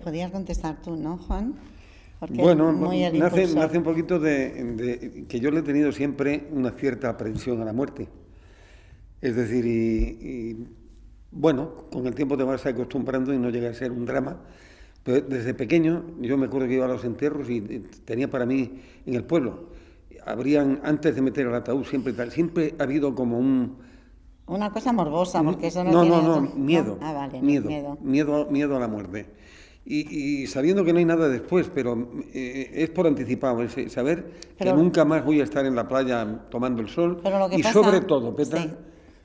Podías contestar tú, ¿no, Juan? Porque es Bueno, muy el nace impulsor. un poquito de que yo le he tenido siempre una cierta aprensión a la muerte. Es decir, bueno, con el tiempo te vas acostumbrando y no llega a ser un drama. Pero desde pequeño yo me acuerdo que iba a los entierros y tenía para mí en el pueblo. Habrían, antes de meter el ataúd, siempre tal, siempre ha habido como Una cosa morbosa, porque eso no no, no, tiene no, otro. ¿No? miedo, Ah, vale, miedo, miedo. miedo a la muerte. Y sabiendo que no hay nada después, pero es por anticipado, es saber que Pero, nunca más voy a estar en la playa tomando el sol pero lo que y sobre pasa, todo, sí. Petra,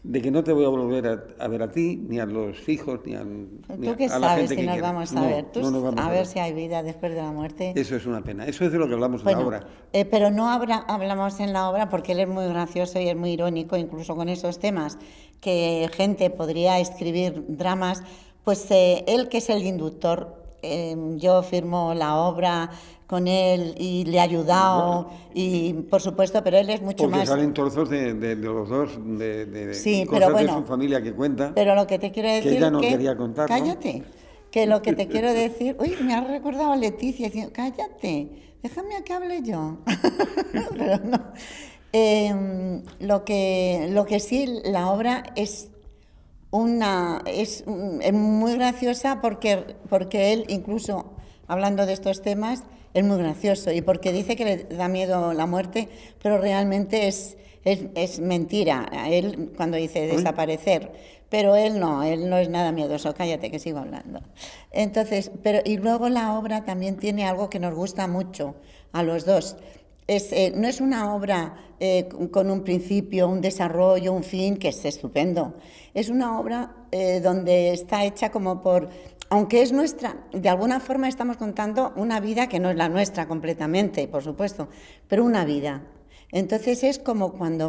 de que no te voy a volver a ver a ti, ni a los hijos, ni ¿Tú qué a la sabes gente si que nos quieres. vamos a ver? No, Tú no nos vamos a a ver ver. si hay vida después de la muerte. Eso es una pena. Eso es de lo que hablamos en la Bueno, obra. pero no hablamos en la obra porque él es muy gracioso y es muy irónico, incluso con esos temas, que gente podría escribir dramas, pues él que es el inductor, yo firmo la obra con él y le he ayudado, Bueno, y por supuesto, pero él es mucho porque más. salen trozos de los dos, Sí, pero cosas de su bueno, familia que cuenta, pero lo que te quiero que ella decir no que, quería contarlo. cállate, que lo que te quiero decir, uy, me ha recordado a Leticia diciendo, cállate, déjame a que hable yo. Pero no. Lo que sí, la obra es muy graciosa porque él, incluso hablando de estos temas, es muy gracioso y porque dice que le da miedo la muerte, pero realmente es mentira. Él cuando dice Ay, desaparecer, pero él no es nada miedoso. Cállate que sigo hablando. Entonces, y luego la obra también tiene algo que nos gusta mucho a los dos. No es una obra con un principio, un desarrollo, un fin, que es estupendo. Es una obra donde está hecha como aunque es nuestra, de alguna forma estamos contando una vida que no es la nuestra completamente, por supuesto, pero una vida. Entonces es como cuando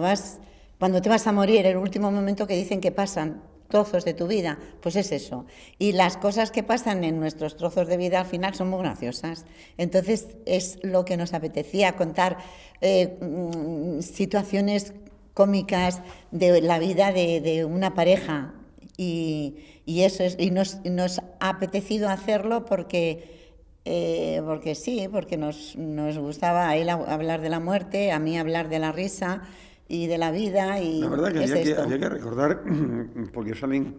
te vas a morir, el último momento que dicen que pasan trozos de tu vida, pues es eso. Y las cosas que pasan en nuestros trozos de vida al final son muy graciosas. Entonces es lo que nos apetecía contar, situaciones cómicas de la vida de una pareja. Y nos ha apetecido hacerlo porque sí, porque nos gustaba a él hablar de la muerte, a mí hablar de la risa y de la vida, la y verdad que es esto. había que recordar, porque salen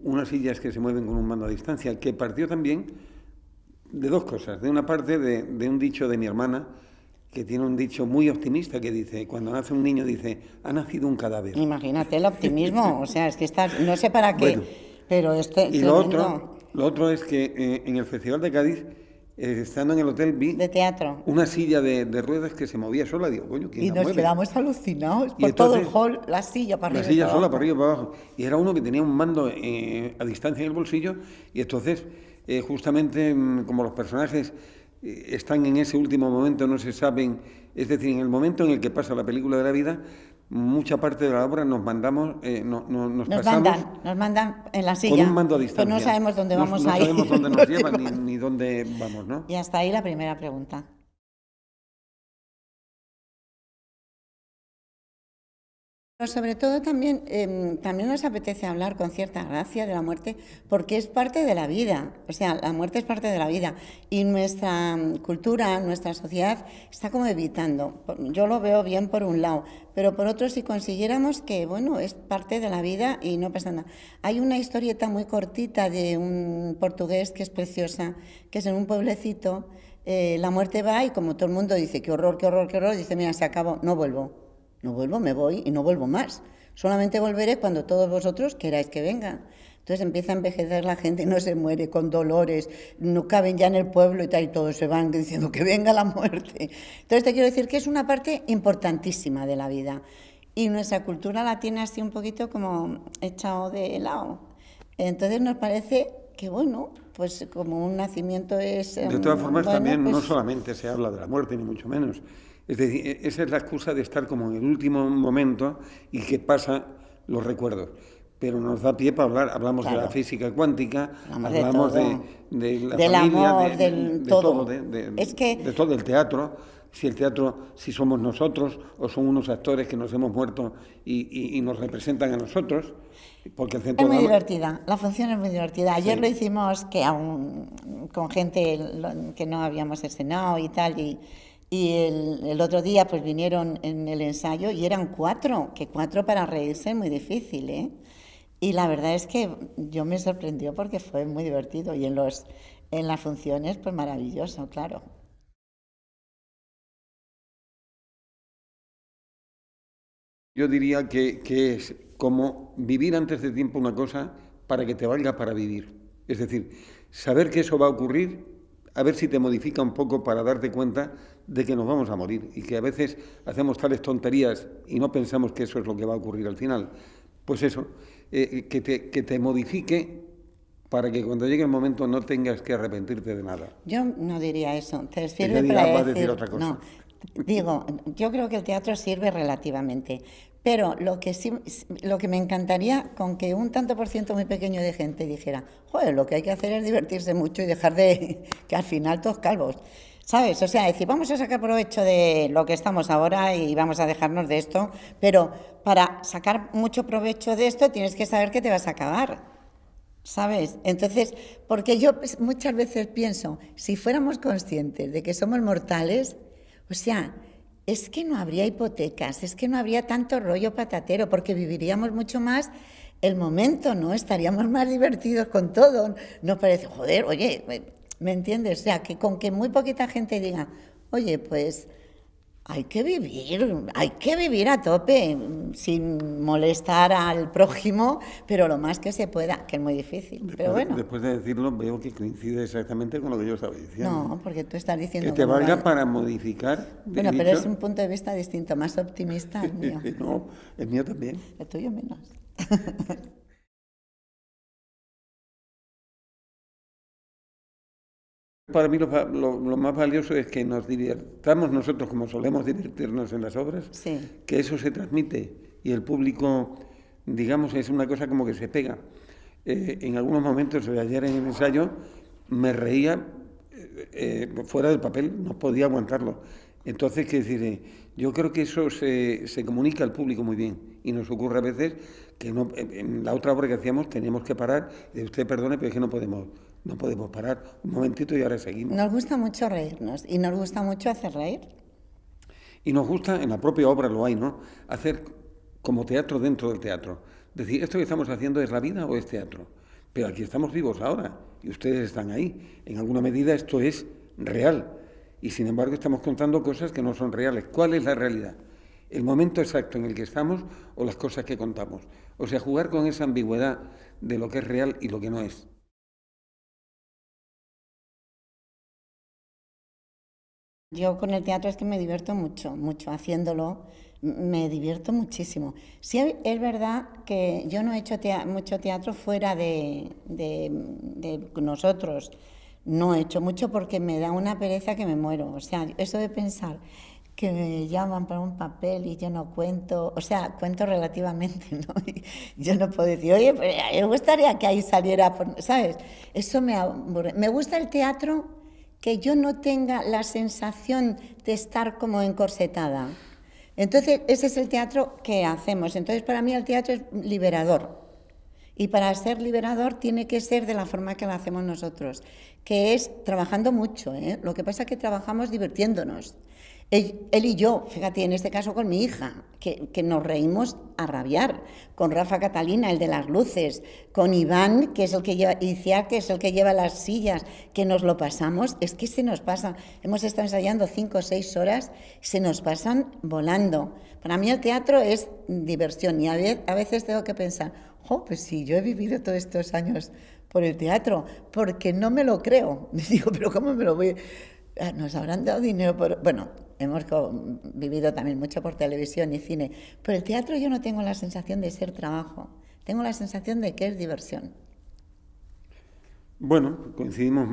unas sillas que se mueven con un mando a distancia, que partió también de dos cosas. De una parte, de un dicho de mi hermana, que tiene un dicho muy optimista que dice, cuando nace un niño, dice, ha nacido un cadáver. Imagínate el optimismo, o sea, es que estás, no sé para Bueno, qué, pero este es y tremendo. lo otro es que en el Festival de Cádiz, estando en el hotel, De vi teatro. una silla de ruedas que se movía sola. Digo, coño, ¿quién Y la nos mueve? quedamos alucinados Y por todo el entonces, hall, la silla para la arriba y silla para sola para abajo. arriba y para abajo. Y era uno que tenía un mando a distancia en el bolsillo. Y entonces, justamente como los personajes están en ese último momento, no se saben, es decir, en el momento en el que pasa la película de la vida, mucha parte de la obra nos mandamos, nos Nos pasamos mandan, nos mandan en la con un silla, mando a pero no distancia. sabemos dónde No, vamos no a ir. sabemos dónde No nos llevan llevamos. ni dónde vamos, ¿no? Y hasta ahí la primera pregunta. Pero sobre todo también nos apetece hablar con cierta gracia de la muerte porque es parte de la vida, o sea, la muerte es parte de la vida y nuestra cultura, nuestra sociedad está como evitando. Yo lo veo bien por un lado, pero por otro si consiguiéramos que, bueno, es parte de la vida y no pasa nada. Hay una historieta muy cortita de un portugués que es preciosa, que es en un pueblecito, la muerte va y como todo el mundo dice, qué horror, qué horror, qué horror, dice, mira, se acabó, no vuelvo. No vuelvo, me voy y no vuelvo más. Solamente volveré cuando todos vosotros queráis que venga. Entonces empieza a envejecer la gente, no se muere con dolores, no caben ya en el pueblo y tal, y todos se van diciendo que venga la muerte. Entonces te quiero decir que es una parte importantísima de la vida. Y nuestra cultura la tiene así un poquito como echado de lado. Entonces nos parece que, bueno, pues como un nacimiento es, De todas formas, bueno, también no pues solamente se habla de la muerte, ni mucho menos. Es decir, esa es la excusa de estar como en el último momento y que pasan los recuerdos. pero nos da pie para hablar. Hablamos de la Claro. física cuántica, Hablamos de todo. de la Del familia, amor, del de todo. todo, Es que de todo el teatro. Si el teatro, si somos nosotros o son unos actores que nos hemos muerto y nos representan a nosotros, porque el es centro muy drama- divertida, la función es muy divertida. Ayer Sí. lo hicimos que aún con gente que no habíamos estrenado y tal, y el otro día pues vinieron en el ensayo y eran 4, que 4 para reírse es muy difícil, ¿eh? Y la verdad es que yo me sorprendió porque fue muy divertido y en las funciones pues maravilloso, claro. Yo diría que es como vivir antes de tiempo una cosa para que te valga para vivir. Es decir, saber que eso va a ocurrir, a ver si te modifica un poco para darte cuenta de que nos vamos a morir y que a veces hacemos tales tonterías y no pensamos que eso es lo que va a ocurrir al final. Pues eso, que te modifique para que cuando llegue el momento no tengas que arrepentirte de nada. Yo no diría eso, te Ella sirve dirá, para va a decir otra cosa. no, digo, yo creo que el teatro sirve relativamente, pero lo que me encantaría con que un tanto por ciento muy pequeño de gente dijera, joder, lo que hay que hacer es divertirse mucho y dejar de que al final todos calvos, ¿sabes? O sea, decir, vamos a sacar provecho de lo que estamos ahora y vamos a dejarnos de esto, pero para sacar mucho provecho de esto tienes que saber que te vas a acabar. ¿Sabes? Entonces, porque yo pues, muchas veces pienso, si fuéramos conscientes de que somos mortales, o sea, es que no habría hipotecas, es que no habría tanto rollo patatero, porque viviríamos mucho más el momento, ¿no? Estaríamos más divertidos con todo. Nos parece, joder, oye, ¿me entiendes? O sea, que con que muy poquita gente diga, oye, pues hay que vivir a tope, sin molestar al prójimo, pero lo más que se pueda, que es muy difícil. Pero bueno, Después de decirlo, veo que coincide exactamente con lo que yo estaba diciendo. no, porque tú estás diciendo... Que te como valga va- para modificar. Bueno, he pero dicho. es un punto de vista distinto, más optimista el mío. No, el mío también. El tuyo menos. Para mí lo más valioso es que nos divirtamos nosotros como solemos divertirnos en las obras, Sí. que eso se transmite y el público, digamos, es una cosa como que se pega. En algunos momentos, ayer en el ensayo, me reía fuera del papel, no podía aguantarlo. Entonces, qué decir, yo creo que eso se comunica al público muy bien y nos ocurre a veces que no, en la otra obra que hacíamos teníamos que parar y usted perdone, pero es que no podemos parar un momentito y ahora seguimos. Nos gusta mucho reírnos y nos gusta mucho hacer reír. Y nos gusta, en la propia obra lo hay, ¿no? Hacer como teatro dentro del teatro. Decir, ¿esto que estamos haciendo es la vida o es teatro? Pero aquí estamos vivos ahora y ustedes están ahí. En alguna medida esto es real y sin embargo estamos contando cosas que no son reales. ¿Cuál es la realidad? ¿El momento exacto en el que estamos o las cosas que contamos? O sea, jugar con esa ambigüedad de lo que es real y lo que no es. Yo con el teatro es que me divierto mucho, mucho haciéndolo, me divierto muchísimo. Sí, es verdad que yo no he hecho mucho teatro fuera de nosotros, no he hecho mucho porque me da una pereza que me muero. O sea, eso de pensar que me llaman para un papel y yo no cuento, o sea, cuento relativamente, ¿no? Y yo no puedo decir, oye, pero me gustaría que ahí saliera, ¿sabes? Eso me aburre. Me gusta el teatro que yo no tenga la sensación de estar como encorsetada. Entonces, ese es el teatro que hacemos. Entonces, para mí el teatro es liberador. Y para ser liberador tiene que ser de la forma que lo hacemos nosotros, que es trabajando mucho, ¿eh? Lo que pasa es que trabajamos divirtiéndonos. Él y yo, fíjate, en este caso con mi hija, que nos reímos a rabiar, con Rafa Catalina, el de las luces, con Iván, que es el que lleva, Iciar, que es el que lleva las sillas, que nos lo pasamos, es que se nos pasa, hemos estado ensayando 5 o 6 horas, se nos pasan volando. Para mí el teatro es diversión y a veces tengo que pensar, pues si yo he vivido todos estos años por el teatro, porque no me lo creo. Digo, pero ¿cómo me lo voy? Nos habrán dado dinero por... Bueno, hemos vivido también mucho por televisión y cine, pero el teatro yo no tengo la sensación de ser trabajo, tengo la sensación de que es diversión. Bueno, coincidimos,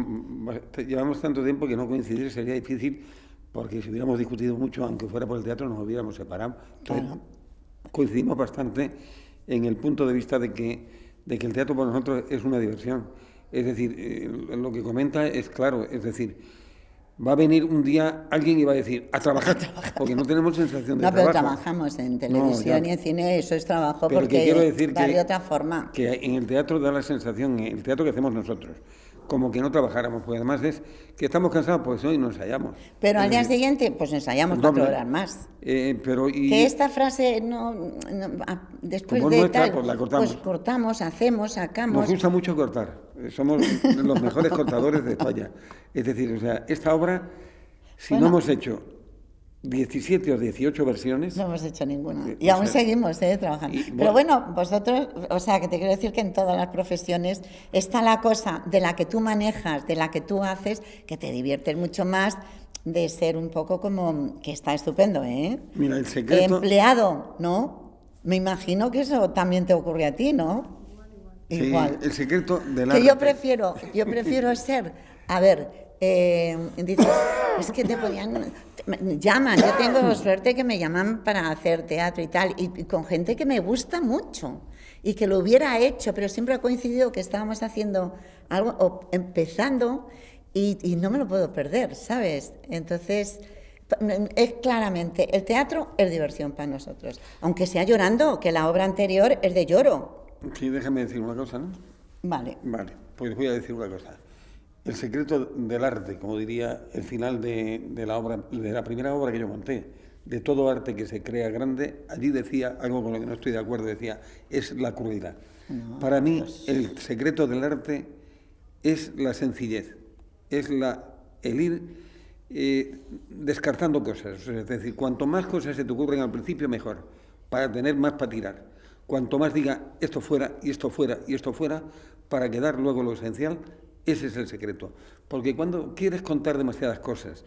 llevamos tanto tiempo que no coincidir sería difícil porque si hubiéramos discutido mucho, aunque fuera por el teatro, nos hubiéramos separado. Entonces, Claro. coincidimos bastante en el punto de vista de que el teatro para nosotros es una diversión. Es decir, lo que comenta es claro, es decir, va a venir un día alguien y va a decir, a trabajar, porque no tenemos sensación de trabajo. No, pero trabajamos en televisión y en cine, eso es trabajo, pero porque quiero decir va de otra forma. Que en el teatro da la sensación, en el teatro que hacemos nosotros, como que no trabajáramos, porque además es que estamos cansados, pues hoy no ensayamos. Pero al día siguiente, pues ensayamos 4 horas más. Que esta frase después de nuestra, tal, pues la cortamos. Pues cortamos, hacemos, sacamos. Nos gusta mucho cortar, somos los mejores cortadores de España. Es decir, o sea, esta obra, si no hemos hecho 17 o 18 versiones... No hemos hecho ninguna. Y aún seguimos trabajando. Pero bueno, vosotros, o sea, que te quiero decir que en todas las profesiones está la cosa de la que tú manejas, de la que tú haces, que te diviertes mucho más de ser un poco como... que está estupendo, ¿eh? Mira, el secreto... Empleado, ¿no? Me imagino que eso también te ocurre a ti, ¿no? Sí, igual. El secreto del arte. Que yo prefiero ser... A ver, dices, es que te podían... llaman, yo tengo suerte que me llaman para hacer teatro y tal, y con gente que me gusta mucho y que lo hubiera hecho, pero siempre ha coincidido que estábamos haciendo algo o empezando y no me lo puedo perder, ¿sabes? Entonces, es claramente, el teatro es diversión para nosotros, aunque sea llorando, que la obra anterior es de lloro. Sí, déjame decir una cosa, ¿no? Vale. Vale, pues voy a decir una cosa. El secreto del arte, como diría el final de la obra, de la primera obra que yo monté, de todo arte que se crea grande, allí decía algo con lo que no estoy de acuerdo, decía, es la crueldad. No, para mí, pues... el secreto del arte es la sencillez, es el ir descartando cosas. Es decir, cuanto más cosas se te ocurren al principio, mejor, para tener más para tirar. Cuanto más diga esto fuera, y esto fuera, y esto fuera, para quedar luego lo esencial. Ese es el secreto, porque cuando quieres contar demasiadas cosas,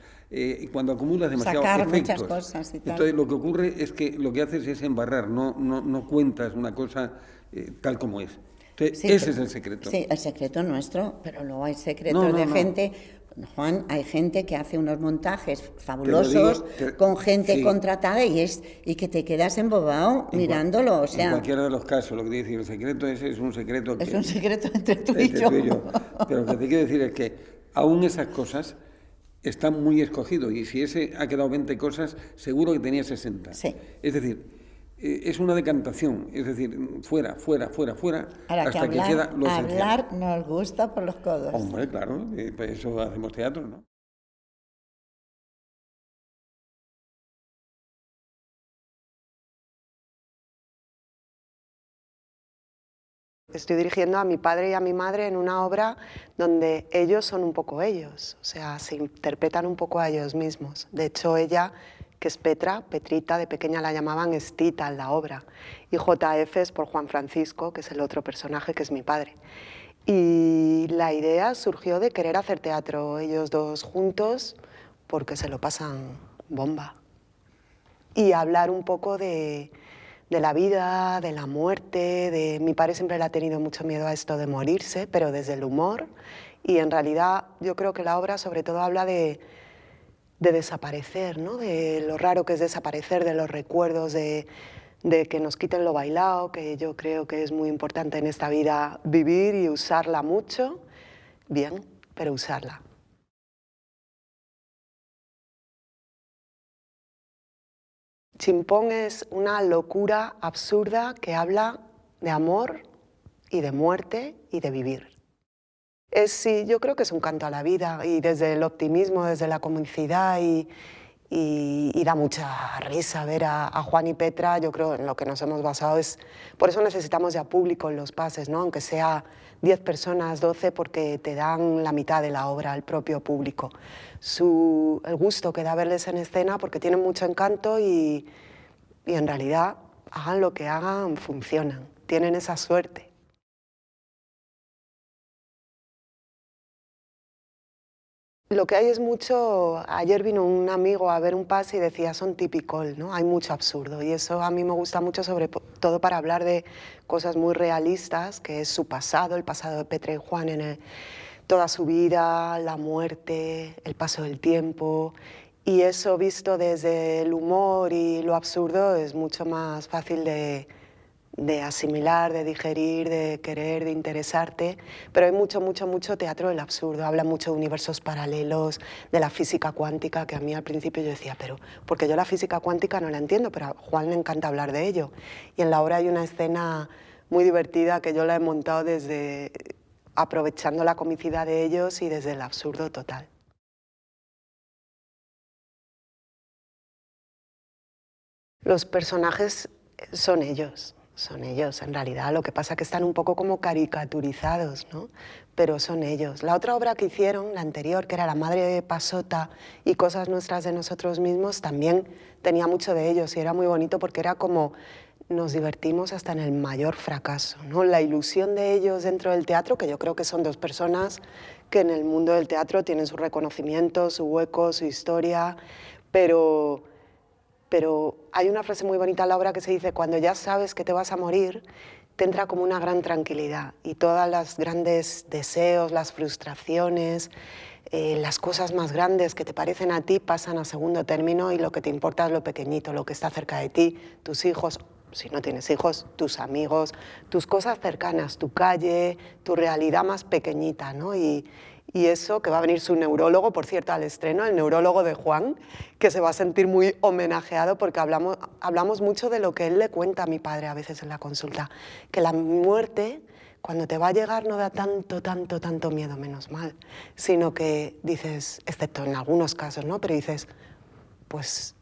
cuando acumulas demasiados efectos, muchas cosas y tal. Entonces lo que ocurre es que lo que haces es embarrar, no cuentas una cosa tal como es. Entonces, sí, ese es el secreto. Sí, el secreto nuestro, pero luego hay secretos de gente... Juan, hay gente que hace unos montajes fabulosos con gente contratada y que te quedas embobado mirándolo, o sea... En cualquiera de los casos, lo que te digo, el secreto es un secreto... Es un secreto entre tú y yo. Pero lo que te quiero decir es que aún esas cosas están muy escogidos y si ese ha quedado 20 cosas, seguro que tenía 60. Sí. Es decir... es una decantación, es decir, fuera, ahora, hasta que queda lo esencial. Hablar nos gusta por los codos. Hombre, claro, pues eso hacemos teatro, ¿no? Estoy dirigiendo a mi padre y a mi madre en una obra donde ellos son un poco ellos, o sea, se interpretan un poco a ellos mismos. De hecho, ella, que es Petrita, de pequeña la llamaban Estita en la obra, y JF es por Juan Francisco, que es el otro personaje, que es mi padre. Y la idea surgió de querer hacer teatro ellos dos juntos, porque se lo pasan bomba. Y hablar un poco de la vida, de la muerte, mi padre siempre le ha tenido mucho miedo a esto de morirse, pero desde el humor, y en realidad yo creo que la obra sobre todo habla de desaparecer, ¿no? De lo raro que es desaparecer, de los recuerdos, de que nos quiten lo bailado, que yo creo que es muy importante en esta vida vivir y usarla mucho, bien, pero usarla. Chimpón es una locura absurda que habla de amor y de muerte y de vivir. Sí, yo creo que es un canto a la vida y desde el optimismo, desde la comicidad y da mucha risa ver a Juan y Petra. Yo creo en lo que nos hemos basado es... Por eso necesitamos ya público en los pases, ¿no? Aunque sea 10 personas, 12, porque te dan la mitad de la obra al propio público. El gusto que da verles en escena porque tienen mucho encanto y en realidad, hagan lo que hagan, funcionan. Tienen esa suerte. Lo que hay es mucho... Ayer vino un amigo a ver un pase y decía, son typical, ¿no? Hay mucho absurdo y eso a mí me gusta mucho, sobre todo para hablar de cosas muy realistas, que es su pasado, el pasado de Petra y Juan toda su vida, la muerte, el paso del tiempo, y eso visto desde el humor y lo absurdo es mucho más fácil de de asimilar, de digerir, de querer, de interesarte, pero hay mucho, mucho, mucho teatro del absurdo. Habla mucho de universos paralelos, de la física cuántica, que a mí al principio yo decía, pero porque yo la física cuántica no la entiendo, pero a Juan le encanta hablar de ello. Y en la obra hay una escena muy divertida que yo la he montado desde aprovechando la comicidad de ellos y desde el absurdo total. Los personajes son ellos en realidad. Lo que pasa es que están un poco como caricaturizados, ¿no? Pero son ellos. La otra obra que hicieron, la anterior, que era La madre de Pasota y Cosas nuestras de nosotros mismos, también tenía mucho de ellos y era muy bonito porque era como nos divertimos hasta en el mayor fracaso, ¿no? La ilusión de ellos dentro del teatro, que yo creo que son dos personas que en el mundo del teatro tienen su reconocimiento, su hueco, su historia, pero hay una frase muy bonita en la obra que se dice: cuando ya sabes que te vas a morir, te entra como una gran tranquilidad y todas las grandes deseos, las frustraciones, las cosas más grandes que te parecen a ti pasan a segundo término y lo que te importa es lo pequeñito, lo que está cerca de ti, tus hijos, si no tienes hijos, tus amigos, tus cosas cercanas, tu calle, tu realidad más pequeñita, ¿no? Y eso, que va a venir su neurólogo, por cierto, al estreno, el neurólogo de Juan, que se va a sentir muy homenajeado porque hablamos mucho de lo que él le cuenta a mi padre a veces en la consulta, que la muerte, cuando te va a llegar, no da tanto miedo, menos mal, sino que dices, excepto en algunos casos, ¿no? Pero dices, pues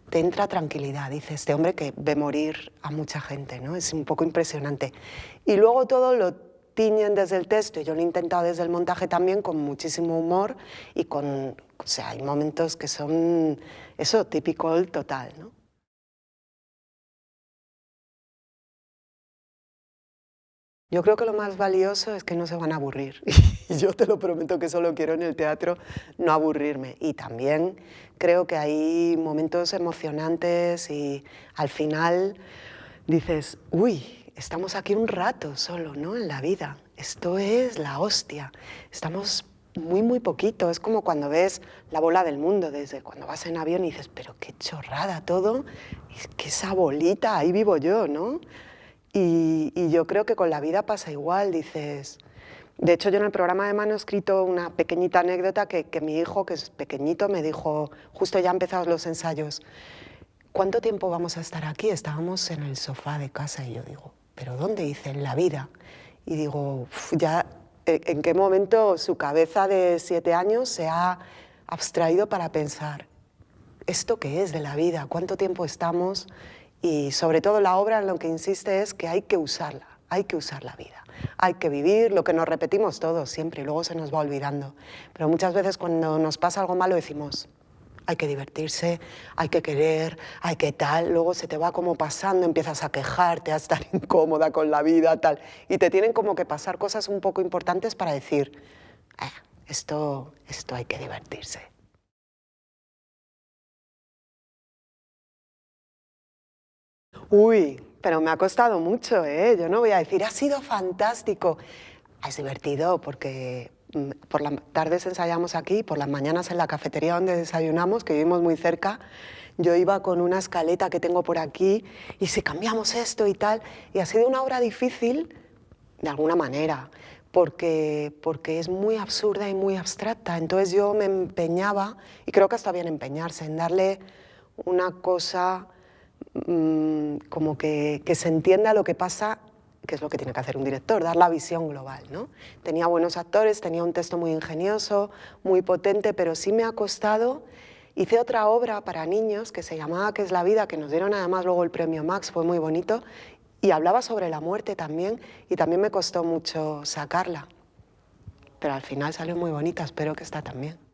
te entra tranquilidad, dice este hombre que ve morir a mucha gente, ¿no? Es un poco impresionante. Y luego todo lo tiñen desde el texto, y yo lo he intentado desde el montaje también, con muchísimo humor y con, o sea, hay momentos que son, eso, típico total, ¿no? Yo creo que lo más valioso es que no se van a aburrir. Y yo te lo prometo que solo quiero en el teatro no aburrirme. Y también creo que hay momentos emocionantes y al final dices, uy, estamos aquí un rato solo, ¿no? En la vida. Esto es la hostia. Estamos muy poquito. Es como cuando ves la bola del mundo, desde cuando vas en avión y dices, pero qué chorrada todo. Es que esa bolita, ahí vivo yo, ¿no? Y yo creo que con la vida pasa igual, dices... De hecho, yo en el programa de mano he escrito una pequeñita anécdota que mi hijo, que es pequeñito, me dijo, justo ya empezados los ensayos, ¿cuánto tiempo vamos a estar aquí? Estábamos en el sofá de casa y yo digo, ¿pero dónde? Dice, en la vida. Y digo, ya, ¿en qué momento su cabeza de 7 años se ha abstraído para pensar, ¿esto qué es de la vida? ¿Cuánto tiempo estamos? Y sobre todo la obra en lo que insiste es que hay que usarla, hay que usar la vida. Hay que vivir lo que nos repetimos todos siempre y luego se nos va olvidando. Pero muchas veces cuando nos pasa algo malo decimos, hay que divertirse, hay que querer, hay que tal, luego se te va como pasando, empiezas a quejarte, a estar incómoda con la vida, tal, y te tienen como que pasar cosas un poco importantes para decir, esto hay que divertirse. Uy, pero me ha costado mucho, ¿eh? Yo no voy a decir, ha sido fantástico. Es divertido porque por las tardes ensayamos aquí, por las mañanas en la cafetería donde desayunamos, que vivimos muy cerca, yo iba con una escaleta que tengo por aquí y si cambiamos esto y tal, y ha sido una obra difícil de alguna manera, porque es muy absurda y muy abstracta. Entonces yo me empeñaba, y creo que está bien empeñarse, en darle una cosa como que se entienda lo que pasa, que es lo que tiene que hacer un director, dar la visión global, ¿no? Tenía buenos actores, tenía un texto muy ingenioso, muy potente, pero sí me ha costado. Hice otra obra para niños que se llamaba ¿Qué es la vida?, que nos dieron además luego el premio Max, fue muy bonito, y hablaba sobre la muerte también, y también me costó mucho sacarla. Pero al final salió muy bonita, espero que esta también.